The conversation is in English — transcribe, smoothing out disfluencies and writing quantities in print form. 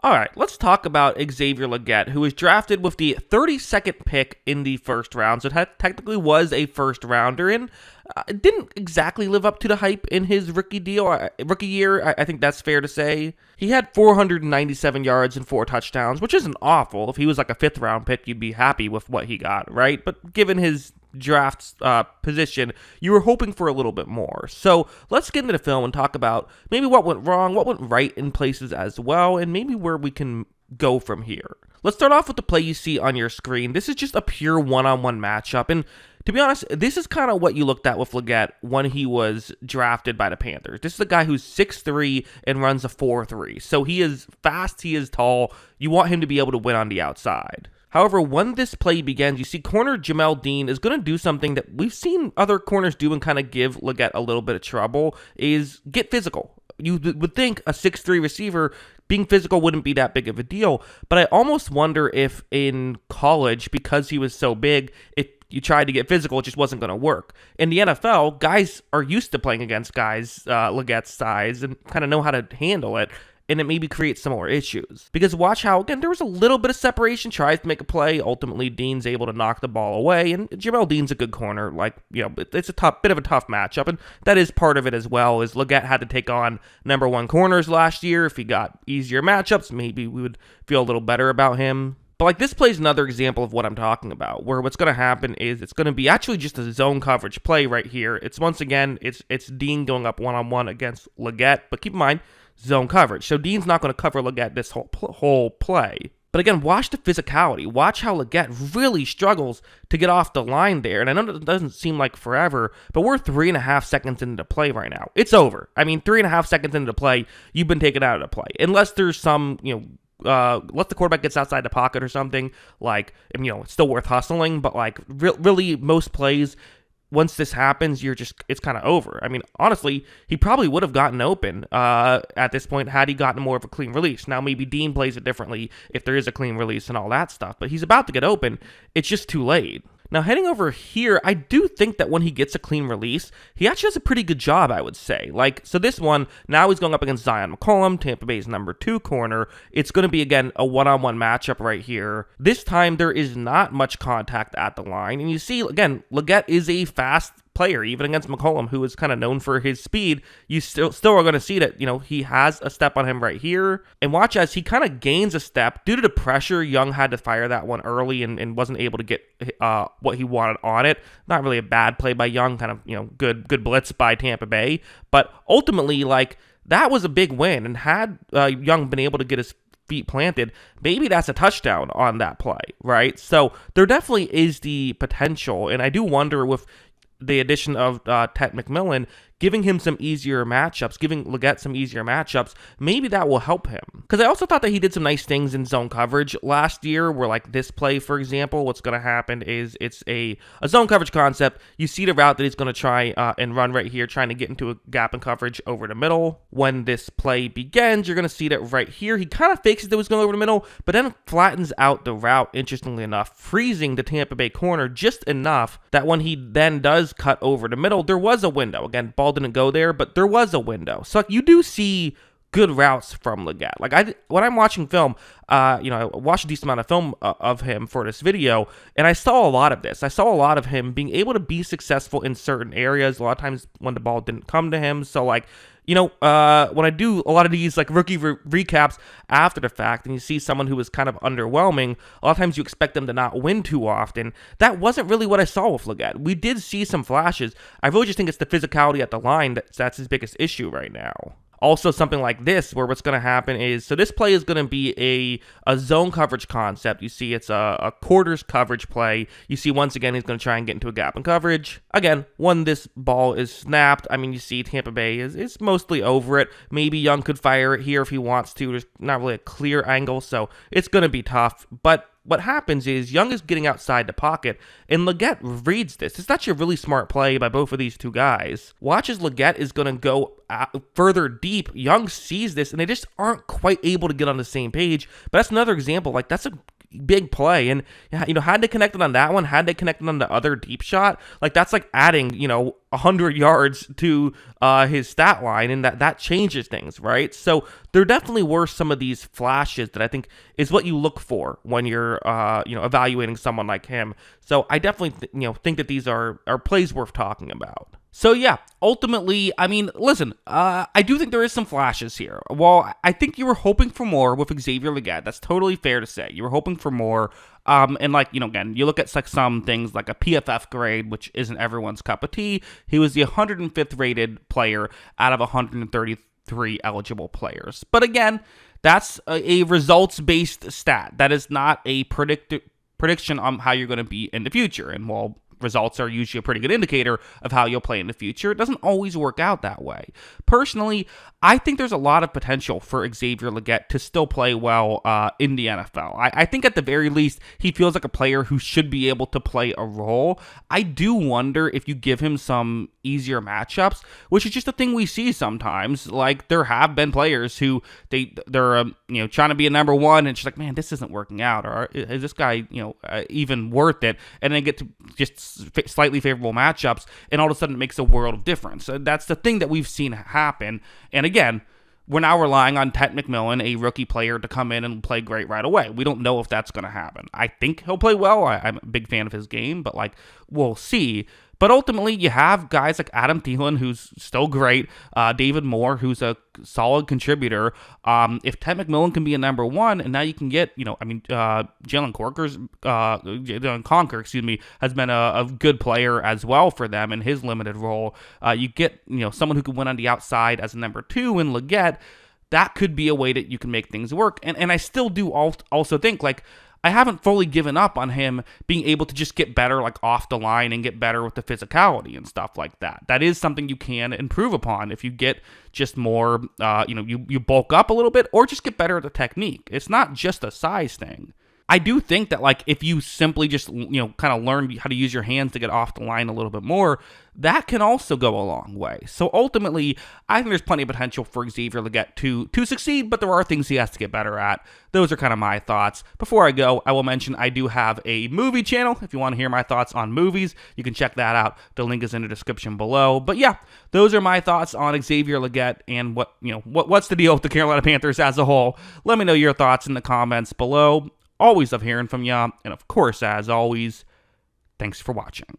All right, let's talk about Xavier Legette, who was drafted with the 32nd pick in the first round. So it technically was a first rounder, and didn't exactly live up to the hype in his rookie year. I think that's fair to say. He had 497 yards and 4 touchdowns, which isn't awful. If he was like a 5th round pick, you'd be happy with what he got, right? But given his draft position, you were hoping for a little bit more. So let's get into the film and talk about maybe what went wrong, what went right in places as well, and maybe where we can go from here. Let's start off with the play you see on your screen. This is just a pure one-on-one matchup, and to be honest, this is kind of what you looked at with Legette when he was drafted by the Panthers. This is a guy who's 6'3" and runs a 4.3. So he is fast, he is tall. You want him to be able to win on the outside. However, when this play begins, you see corner Jamel Dean is going to do something that we've seen other corners do and kind of give Legette a little bit of trouble, is get physical. You would think a 6'3" receiver, being physical wouldn't be that big of a deal, but I almost wonder if in college, because he was so big, if you tried to get physical, it just wasn't going to work. In the NFL, guys are used to playing against guys Legette's size and kind of know how to handle it, and it maybe creates some more issues. Because watch how, again, there was a little bit of separation, tries to make a play, ultimately Dean's able to knock the ball away, and Jamel Dean's a good corner, it's a bit of a tough matchup, and that is part of it as well, is Legette had to take on number 1 corners last year. If he got easier matchups, maybe we would feel a little better about him. But this play is another example of what I'm talking about, where what's going to happen is it's going to be actually just a zone coverage play right here. It's once again, it's Dean going up one-on-one against Legette, but keep in mind, zone coverage. So Dean's not going to cover Legette this whole play. But again, watch the physicality. Watch how Legette really struggles to get off the line there. And I know it doesn't seem like forever, but we're 3.5 seconds into the play right now. It's over. 3.5 seconds into the play, you've been taken out of the play. Unless there's some, let the quarterback gets outside the pocket or something, it's still worth hustling, but really most plays, once this happens, it's kind of over. Honestly, he probably would have gotten open at this point had he gotten more of a clean release. Now, maybe Dean plays it differently if there is a clean release and all that stuff, but he's about to get open. It's just too late. Now, heading over here, I do think that when he gets a clean release, he actually does a pretty good job, I would say. So this one, now he's going up against Zion McCollum, Tampa Bay's number 2 corner. It's going to be, again, a one-on-one matchup right here. This time, there is not much contact at the line. And you see, again, Legette is a fast player, even against McCollum, who is kind of known for his speed. You still are going to see that, he has a step on him right here. And watch as he kind of gains a step. Due to the pressure, Young had to fire that one early and wasn't able to get what he wanted on it. Not really a bad play by Young, kind of, good blitz by Tampa Bay. But ultimately, that was a big win. And had Young been able to get his feet planted, maybe that's a touchdown on that play, right? So there definitely is the potential. And I do wonder with the addition of Ted McMillan, giving him some easier matchups, giving Legette some easier matchups, maybe that will help him. Because I also thought that he did some nice things in zone coverage last year, where this play, for example, what's going to happen is it's a zone coverage concept. You see the route that he's going to try and run right here, trying to get into a gap in coverage over the middle. When this play begins, you're going to see that right here, he kind of fakes it that was going over the middle, but then flattens out the route, interestingly enough, freezing the Tampa Bay corner just enough that when he then does cut over the middle, there was a window. Again, ball didn't go there, but there was a window. So you do see good routes from Legette. When I'm watching film, I watched a decent amount of film of him for this video, and I saw a lot of this. I saw a lot of him being able to be successful in certain areas, a lot of times when the ball didn't come to him. So when I do a lot of these rookie recaps after the fact, and you see someone who was kind of underwhelming, a lot of times you expect them to not win too often. That wasn't really what I saw with Legette. We did see some flashes. I really just think it's the physicality at the line that's his biggest issue right now. Also, something like this, where what's going to happen is, so this play is going to be a zone coverage concept. You see it's a quarters coverage play. You see, once again, he's going to try and get into a gap in coverage. Again, when this ball is snapped, you see Tampa Bay is mostly over it. Maybe Young could fire it here if he wants to. There's not really a clear angle, so it's going to be tough. But what happens is Young is getting outside the pocket, and Legette reads this. It's actually a really smart play by both of these two guys. Watch as Legette is going to go further deep. Young sees this, and they just aren't quite able to get on the same page. But that's another example. That's a big play. And, had they connected on that one, had they connected on the other deep shot, like that's like adding, 100 yards to his stat line, and that changes things, right? So there definitely were some of these flashes that I think is what you look for when you're, evaluating someone like him. So I definitely, think that these are plays worth talking about. So yeah, ultimately, I mean, listen, I do think there is some flashes here. Well, I think you were hoping for more with Xavier Legette. That's totally fair to say. You were hoping for more. And like, again, you look at like some things like a PFF grade, which isn't everyone's cup of tea. He was the 105th rated player out of 133 eligible players. But again, that's a results-based stat. That is not a prediction on how you're going to be in the future. And while results are usually a pretty good indicator of how you'll play in the future, it doesn't always work out that way. Personally, I think there's a lot of potential for Xavier Legette to still play well in the NFL. I think at the very least, he feels like a player who should be able to play a role. I do wonder if you give him some easier matchups, which is just a thing we see sometimes. Like, there have been players who they're trying to be a number one, and it's just like, man, this isn't working out, or is this guy even worth it? And then get to just slightly favorable matchups, and all of a sudden it makes a world of difference. That's the thing that we've seen happen. And again, we're now relying on Ted McMillan, a rookie player, to come in and play great right away. We don't know if that's going to happen. I think he'll play well. I'm a big fan of his game, but we'll see. But ultimately, you have guys like Adam Thielen, who's still great, David Moore, who's a solid contributor. If Ted McMillan can be a number one, and now you can get, Jalen Conker, has been a good player as well for them in his limited role. You get, someone who can win on the outside as a number two in Legette. That could be a way that you can make things work. And I still do also think, I haven't fully given up on him being able to just get better off the line and get better with the physicality and stuff like that. That is something you can improve upon if you get just more, you bulk up a little bit or just get better at the technique. It's not just a size thing. I do think that if you simply just, kind of learn how to use your hands to get off the line a little bit more, that can also go a long way. So ultimately, I think there's plenty of potential for Xavier Legette to succeed, but there are things he has to get better at. Those are kind of my thoughts. Before I go, I will mention I do have a movie channel. If you want to hear my thoughts on movies, you can check that out. The link is in the description below. But yeah, those are my thoughts on Xavier Legette and what's the deal with the Carolina Panthers as a whole. Let me know your thoughts in the comments below. Always love hearing from ya, and of course, as always, thanks for watching.